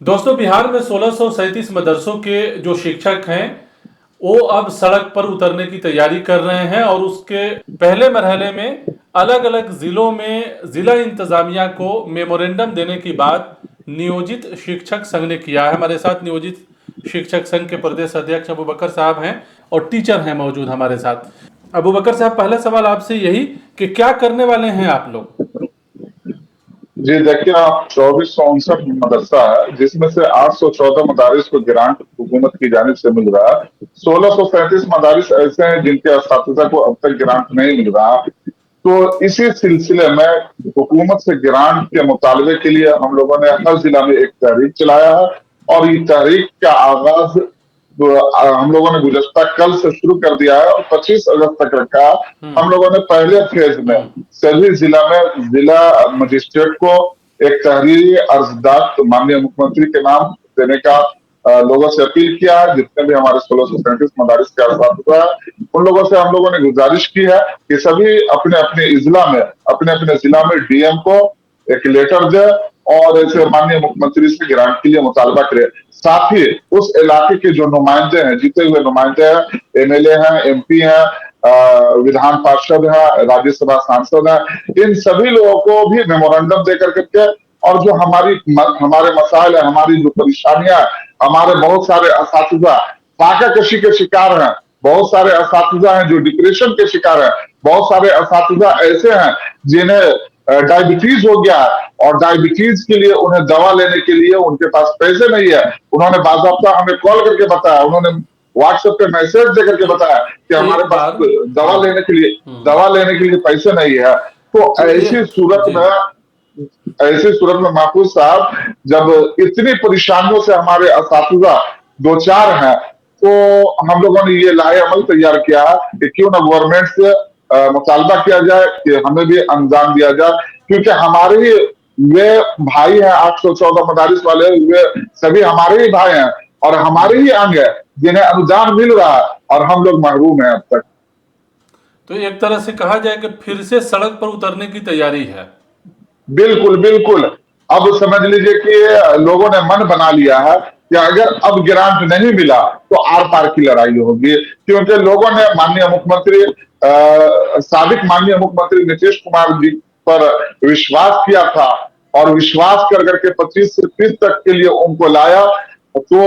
दोस्तों, बिहार में 1637 मदरसों के जो शिक्षक हैं वो अब सड़क पर उतरने की तैयारी कर रहे हैं और उसके पहले मरहले में अलग अलग जिलों में जिला इंतजामिया को मेमोरेंडम देने की बात नियोजित शिक्षक संघ ने किया है। हमारे साथ नियोजित शिक्षक संघ के प्रदेश अध्यक्ष अबू बकर साहब हैं और टीचर हैं मौजूद हमारे साथ। अबू बकर साहब, पहला सवाल आपसे यही कि क्या करने वाले हैं आप लोग? जी देखिए, आप 2459 मदरसा है जिसमें से 814 मदारिस को ग्रांट हुकूमत की जानिब से मिल रहा है। 1637 मदारिस ऐसे हैं जिनके असातिज़ा को अब तक ग्रांट नहीं मिल रहा। तो इसी सिलसिले में हुकूमत से ग्रांट के मुतालबे के लिए हम लोगों ने हर जिला में एक तहरीक चलाया है और ये तहरीक का आगाज हम लोगों ने गुज़श्ता कल से शुरू कर दिया है और 25 अगस्त तक रखा है। हम लोगों ने पहले फेज में सभी जिला मजिस्ट्रेट को एक तहरीरी अर्जदात माननीय मुख्यमंत्री के नाम देने का लोगों से अपील किया है। जितने भी हमारे 1637 मदारिस के असातिज़ा है उन लोगों से हम लोगों ने गुजारिश की है कि सभी अपने अपने इजला में अपने अपने जिला में डीएम को एक लेटर दे और ऐसे माननीय मुख्यमंत्री से ग्रांट के लिए मुतालबा करे। साथ ही उस इलाके के जो नुमाइंदे हैं, जीते हुए नुमाइंदे हैं, एमएलए हैं, एमपी हैं, विधान पार्षद है, राज्यसभा सांसद है, इन सभी लोगों को भी मेमोरेंडम देकर के और जो हमारे मसाइल है, हमारी जो परेशानियां है, हमारे बहुत सारे असातिज़ा फाका कशी के शिकार हैं, बहुत सारे असातिज़ा हैं जो डिप्रेशन के शिकार हैं, बहुत सारे असातिज़ा ऐसे हैं जिन्हें डायबिटीज हो गया है और डायबिटीज के लिए उन्हें दवा लेने के लिए उनके पास पैसे नहीं है। उन्होंने बाज़ाब्ता हमें कॉल करके बताया, उन्होंने व्हाट्सएप पे मैसेज दे करके बताया कि हमारे एक पास बार दवा लेने के लिए पैसे नहीं है। तो चलिए ऐसी सूरत में महफूज साहब, जब इतनी परेशानियों से हमारे असातिज़ा दो चार हैं, तो हम लोगों ने ये लाहे अमल तैयार किया है कि क्यों ना गवर्नमेंट से मुतालबा किया जाए कि हमें भी अनुदान दिया जाए, क्योंकि हमारे ही वे भाई हैं। 814 मदारिस वाले वे सभी हमारे ही भाई हैं और हमारे ही अंग है जिन्हें अनुदान मिल रहा है और हम लोग महरूम हैं अब तक। तो एक तरह से कहा जाए कि फिर से सड़क पर उतरने की तैयारी है। बिल्कुल बिल्कुल। अब समझ लीजिए कि लोगों ने मन बना लिया है कि अगर अब ग्रांट नहीं मिला तो आर पार की लड़ाई होगी, क्योंकि लोगों ने माननीय मुख्यमंत्री साबिक माननीय मुख्यमंत्री नीतीश कुमार जी पर विश्वास किया था और विश्वास कर करके 25 से 30 तक के लिए उनको लाया। तो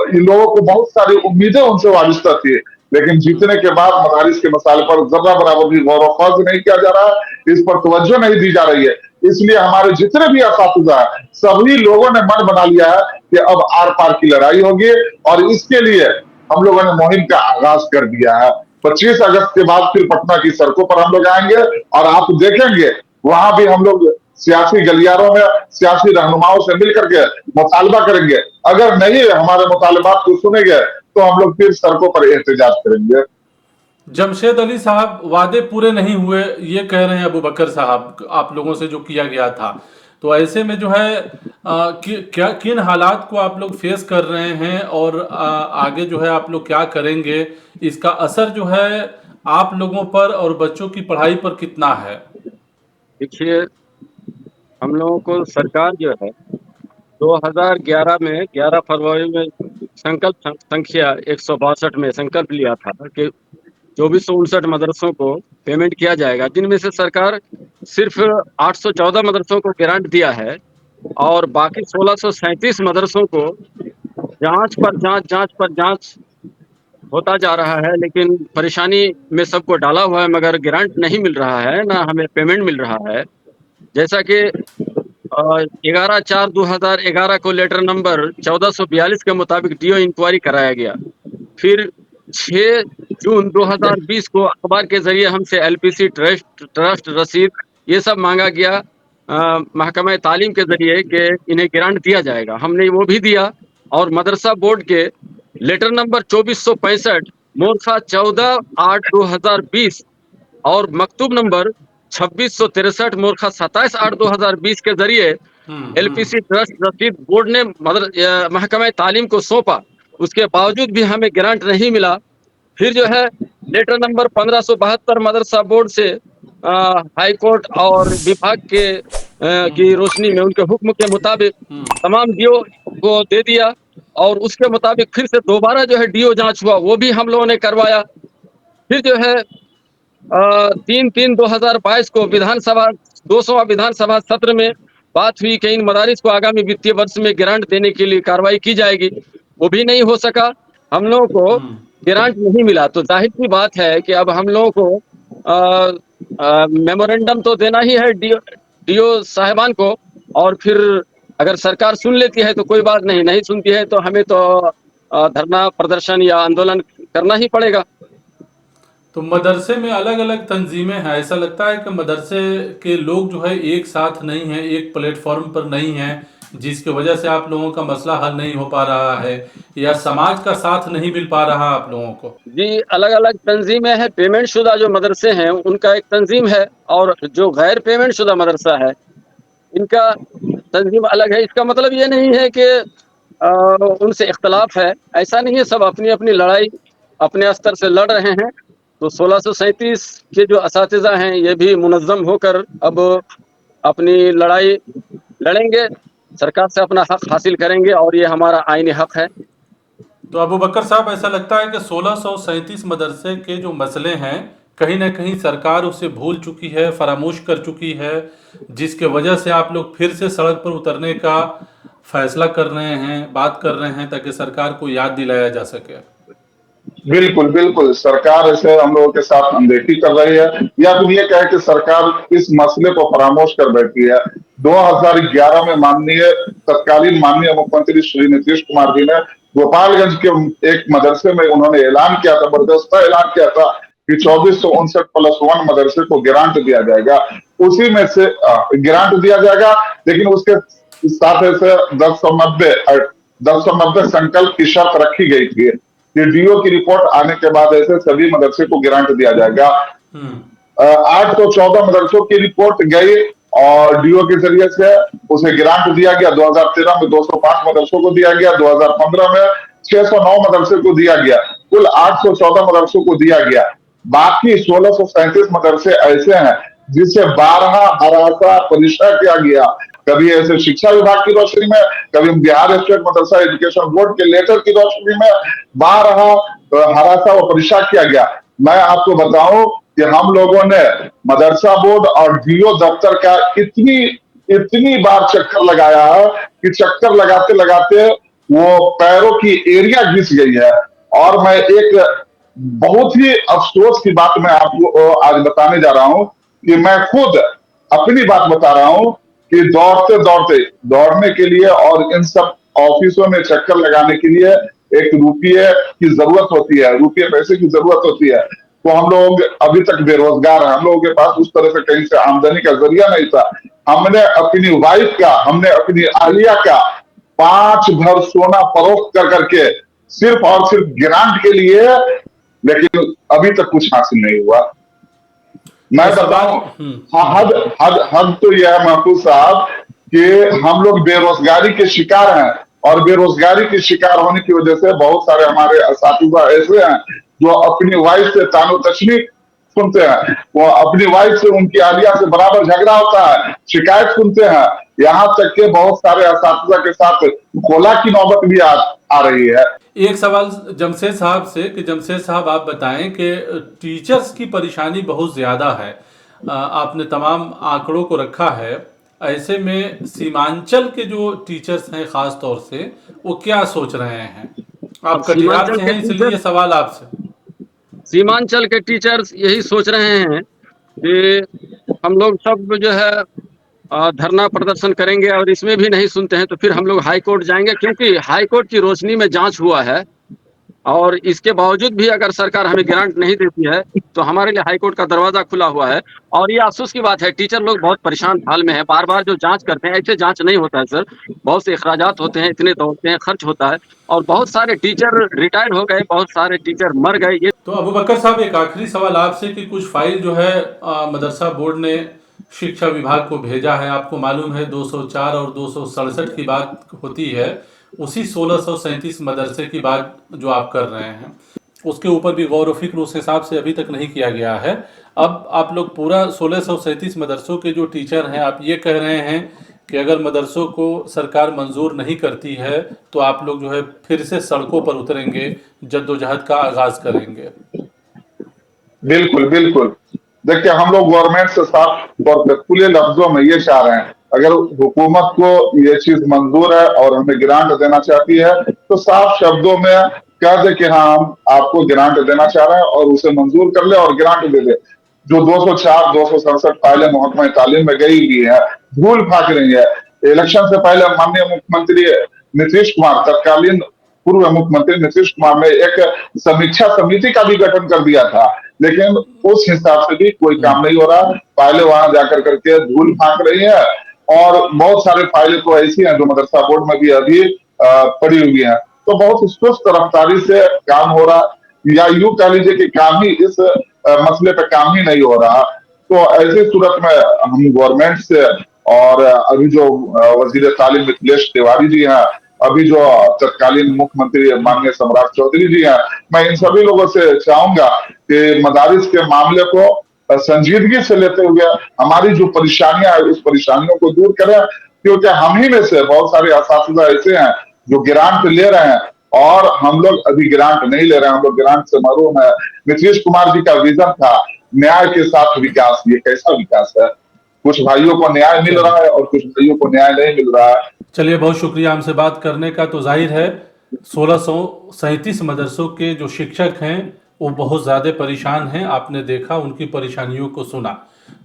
इन लोगों को बहुत सारी उम्मीदें उनसे वाबिस्ता थी, लेकिन जीतने के बाद मदारिस के मसाले पर जर्रा बराबर भी गौर व नहीं किया जा रहा है, इस पर तवज्जो नहीं दी जा रही है। इसलिए हमारे जितने भी असातिज़ा है सभी लोगों ने मन बना लिया है कि अब आर पार की लड़ाई होगी और इसके लिए हम लोगों ने मुहिम का आगाज कर दिया है। 25 अगस्त के बाद फिर पटना की सड़कों पर हम लोग आएंगे और आप देखेंगे वहां भी हम लोग सियासी गलियारों में सियासी रहनुमाओं से मिलकर के मुतालबा करेंगे। अगर नहीं हमारे मुतालबात को सुनेंगे तो हम लोग फिर सड़कों पर एहतजाज करेंगे। जमशेद अली साहब, वादे पूरे नहीं हुए ये कह रहे हैं अबू बकर साहब, आप लोगों से जो किया गया था। तो ऐसे में जो है क्या किन हालात को आप लोग फेस कर रहे हैं और आगे जो है आप लोग क्या करेंगे? इसका असर जो है आप लोगों पर और बच्चों की पढ़ाई पर कितना है? देखिए, हम लोगों को सरकार जो है 2011 में 11 फरवरी में संकल्प संख्या 162 में संकल्प लिया था कि 2459 मदरसों को पेमेंट किया जाएगा, जिनमें से सरकार सिर्फ 814 मदरसों को ग्रांट दिया है और बाकी 1637 मदरसों को जांच पर जांच होता जा रहा है। लेकिन परेशानी में सबको डाला हुआ है, मगर ग्रांट नहीं मिल रहा है, ना हमें पेमेंट मिल रहा है। जैसा कि 11/4/2011 को लेटर नंबर 1442 के मुताबिक डीओ इंक्वायरी कराया गया। फिर 6 जून 2020 को अखबार के जरिए हमसे एलपीसी ट्रस्ट रसीद ये सब मांगा गया महकमा तालीम के जरिए कि इन्हें ग्रांट दिया जाएगा। हमने वो भी दिया और मदरसा बोर्ड के लेटर नंबर 2465 मोरखा 14/8/2020 और मकतूब नंबर 2663 मोरखा 27/8/2020 के जरिए एलपीसी ट्रस्ट रसीद बोर्ड ने महकमा तालीम को सौंपा। उसके बावजूद भी हमें ग्रांट नहीं मिला। फिर जो है लेटर नंबर 1572 मदरसा बोर्ड से हाई कोर्ट और विभाग के की रोशनी में उनके हुक्म के मुताबिक तमाम डीओ को दे दिया, और उसके मुताबिक फिर से दोबारा जो है डीओ जांच हुआ, वो भी हम लोगों ने करवाया। फिर जो है 3/3/2022 को विधानसभा 200वां विधानसभा सत्र में बात हुई कि इन मदारिस को आगामी वित्तीय वर्ष में ग्रांट देने के लिए कार्रवाई की जाएगी। वो भी नहीं हो सका, हम लोगों को ग्रांट नहीं मिला। तो जाहिर सी बात है कि अब हम लोगों को मेमोरेंडम तो देना ही है डीओ साहिबान को, और फिर अगर सरकार सुन लेती है तो कोई बात नहीं, नहीं सुनती है तो हमें तो धरना प्रदर्शन या आंदोलन करना ही पड़ेगा। तो मदरसे में अलग अलग तंजीमें हैं, ऐसा लगता है कि मदरसे के लोग जो है एक साथ नहीं हैं, एक प्लेटफॉर्म पर नहीं हैं, जिसकी वजह से आप लोगों का मसला हल नहीं हो पा रहा है, या समाज का साथ नहीं मिल पा रहा आप लोगों को? जी, अलग अलग तंजीमें हैं। पेमेंट शुदा जो मदरसे हैं उनका एक तंजीम है, और जो गैर पेमेंट शुदा मदरसा है इनका तंजीम अलग है। इसका मतलब ये नहीं है कि उनसे इख्तलाफ है, ऐसा नहीं है। सब अपनी अपनी लड़ाई अपने स्तर से लड़ रहे हैं। तो 1637 के जो असातिज़ा हैं ये भी मुनज़्ज़म होकर अब अपनी लड़ाई लड़ेंगे, सरकार से अपना हक हासिल करेंगे, और ये हमारा आईनी हक है। तो अबू बकर साहब, ऐसा लगता है कि 1637 मदरसे के जो मसले हैं कहीं ना कहीं सरकार उसे भूल चुकी है, फरामोश कर चुकी है, जिसके वजह से आप लोग फिर से सड़क पर उतरने का फैसला कर रहे हैं, बात कर रहे हैं, ताकि सरकार को याद दिलाया जा सके। बिल्कुल बिल्कुल, सरकार ऐसे हम लोगों के साथ अनदेखी कर रही है, या फिर ये कहे कि सरकार इस मसले को फरामोश कर बैठी है। 2011 में तत्कालीन माननीय मुख्यमंत्री श्री नीतीश कुमार जी ने गोपालगंज के एक मदरसे में उन्होंने ऐलान किया था, बरदस्ता ऐलान किया था कि 2459+1 मदरसे को ग्रांट दिया जाएगा। उसी में से ग्रांट दिया जाएगा, लेकिन उसके साथ ऐसे 1090 संकल्प की शर्त रखी गई थी कि डीओ की रिपोर्ट आने के बाद ऐसे सभी मदरसे को ग्रांट दिया जाएगा। 814 मदरसों की रिपोर्ट गई और डीओ के जरिए से उसे ग्रांट दिया गया। 2013 में 205 मदरसों को दिया गया, 2015 में 609 मदरसे को दिया गया, कुल 814 मदरसों को दिया गया। बाकी 1637 मदरसे ऐसे हैं जिसे 12 हरासा परिशा किया गया, कभी ऐसे शिक्षा विभाग की रोशनी में, कभी बिहार स्टेट मदरसा एजुकेशन बोर्ड के लेटर की रोशनी में 12 हरासा व परिशा किया गया। मैं आपको बताऊं कि हम लोगों ने मदरसा बोर्ड और डीओ दफ्तर का इतनी बार चक्कर लगाया है कि चक्कर लगाते लगाते वो पैरों की एरिया घिस गई है। और मैं एक बहुत ही अफसोस की बात मैं आपको आज बताने जा रहा हूं कि मैं खुद अपनी बात बता रहा हूं कि दौड़ने के लिए और इन सब ऑफिसों में चक्कर लगाने के लिए एक रुपये की जरूरत होती है, रुपये पैसे की जरूरत होती है। तो हम लोग अभी तक बेरोजगार हैं, हम लोगों के पास उस तरह से कहीं से आमदनी का जरिया नहीं था। हमने अपनी वाइफ का, हमने अपनी आलिया का 5 भर सोना फरोख्त कर करके सिर्फ और सिर्फ ग्रांट के लिए, लेकिन अभी तक कुछ हासिल नहीं हुआ। मैं बताऊं, हद तो यह है महफूज साहब कि हम लोग बेरोजगारी के शिकार हैं, और बेरोजगारी के शिकार होने की वजह से बहुत सारे हमारे असातिज़ा ऐसे हैं जो अपनी वाइफ से तानो तशनी सुनते हैं, वो अपनी वाइफ से, उनकी आलिया से बराबर झगड़ा होता है, शिकायत सुनते हैं। यहाँ तक के बहुत सारे असातिज़ा के साथ कोला की नौबत भी आ रही है। एक सवाल जमशेद साहब से कि जमशेद साहब, आप बताएं कि टीचर्स की परेशानी बहुत ज़्यादा है, आपने तमाम आंकड़ों को रखा है, ऐसे में सीमांचल के जो टीचर्स हैं ख़ास तौर से, वो क्या सोच रहे हैं? आप कटिहार से हैं, इसलिए ये सवाल आपसे। सीमांचल के टीचर्स यही सोच रहे हैं कि हम लोग सब जो है धरना प्रदर्शन करेंगे, और इसमें भी नहीं सुनते हैं तो फिर हम लोग हाई कोर्ट जाएंगे, क्योंकि हाई कोर्ट की रोशनी में जांच हुआ है, और इसके बावजूद भी अगर सरकार हमें ग्रांट नहीं देती है तो हमारे लिए हाई कोर्ट का दरवाजा खुला हुआ है। और ये अफसोस की बात है, टीचर लोग बहुत परेशान हाल में है। बार बार जो जांच करते हैं, ऐसे जांच नहीं होता है सर, बहुत से अखराजात होते हैं, इतने दौड़ते हैं, खर्च होता है, और बहुत सारे टीचर रिटायर हो गए, बहुत सारे टीचर मर गए। ये तो अबू बकर साहब, एक आखिरी सवाल आपसे कि कुछ फाइल जो है मदरसा बोर्ड ने शिक्षा विभाग को भेजा है, आपको मालूम है 204 और 267 की बात होती है, उसी 1637 मदरसे की बात जो आप कर रहे हैं, उसके ऊपर भी गौर व फिक्र उस हिसाब से अभी तक नहीं किया गया है। अब आप लोग पूरा 1637 मदरसों के जो टीचर हैं, आप ये कह रहे हैं कि अगर मदरसों को सरकार मंजूर नहीं करती है तो आप लोग जो है फिर से सड़कों पर उतरेंगे, जद्दोजहद का आगाज करेंगे। बिल्कुल बिल्कुल। देखिए, हम लोग गवर्नमेंट से साफ तौर पे खुले लफ्जों में ये चाह रहे हैं, अगर हुकूमत को ये चीज मंजूर है और हमें ग्रांट देना चाहती है तो साफ शब्दों में कह दे कि हाँ, हम आपको ग्रांट देना चाह रहे हैं और उसे मंजूर कर ले और ग्रांट दे दे। जो 204 267 फाइलें महकमा तालीम में गई हुई है, धूल फाक रही है। इलेक्शन से पहले माननीय मुख्यमंत्री नीतीश कुमार, तत्कालीन पूर्व मुख्यमंत्री नीतीश कुमार ने एक समीक्षा समिति का भी गठन कर दिया था, लेकिन उस हिसाब से भी कोई काम नहीं हो रहा। फाइलें वहां जाकर करके धूल फाक रही है और बहुत सारे फाइलें तो ऐसी हैं जो मदरसा बोर्ड में भी अभी पड़ी हुई है। तो बहुत सुस्त रफ्तारी से काम हो रहा, या यूं कह लीजिए कि काम ही इस मसले पे काम ही नहीं हो रहा। तो ऐसी सूरत में हम गवर्नमेंट से और अभी जो वजीर तालीम मिथिलेश तिवारी जी हैं, अभी जो तत्कालीन मुख्यमंत्री माननीय सम्राट चौधरी जी हैं, मैं इन सभी लोगों से चाहूंगा कि मदारिस के मामले को संजीदगी से लेते हुए हमारी जो परेशानियां है उस परेशानियों को दूर करें, क्योंकि हम ही में से बहुत सारे असातिज़ा ऐसे हैं जो ग्रांट ले रहे हैं और हम लोग अभी ग्रांट नहीं ले रहे हैं, हम लोग ग्रांट से महरूम है। नीतीश कुमार जी का विजन था न्याय के साथ विकास। ये कैसा विकास है? कुछ भाइयों को न्याय मिल रहा है और कुछ भाइयों को न्याय नहीं मिल रहा है। चलिए, बहुत शुक्रिया हमसे बात करने का। तो जाहिर है 1637 मदरसों के जो शिक्षक हैं वो बहुत ज़्यादा परेशान हैं। आपने देखा, उनकी परेशानियों को सुना।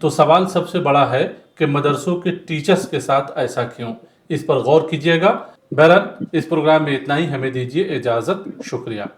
तो सवाल सबसे बड़ा है कि मदरसों के टीचर्स के साथ ऐसा क्यों? इस पर गौर कीजिएगा। बहरहाल इस प्रोग्राम में इतना ही। हमें दीजिए इजाज़त। शुक्रिया।